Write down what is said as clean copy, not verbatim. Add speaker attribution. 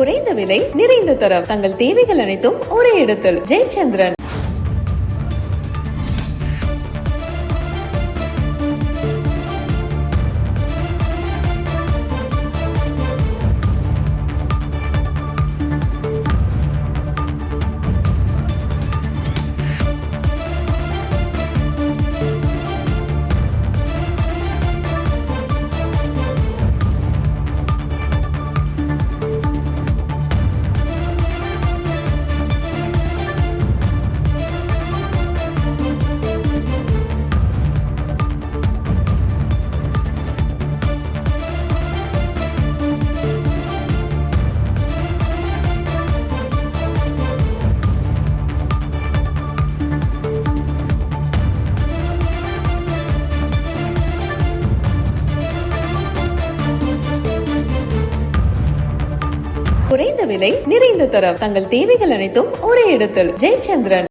Speaker 1: குறைந்த விலை நிறைந்த தரம் தங்கள் தேவைகள் அனைத்தும் ஒரே இடத்தில் ஜெயச்சந்திரன். குறைந்த விலை நிறைந்த தரம் தங்கள் தேவைகள் அனைத்தும் ஒரே இடத்தில் ஜெயச்சந்திரன்.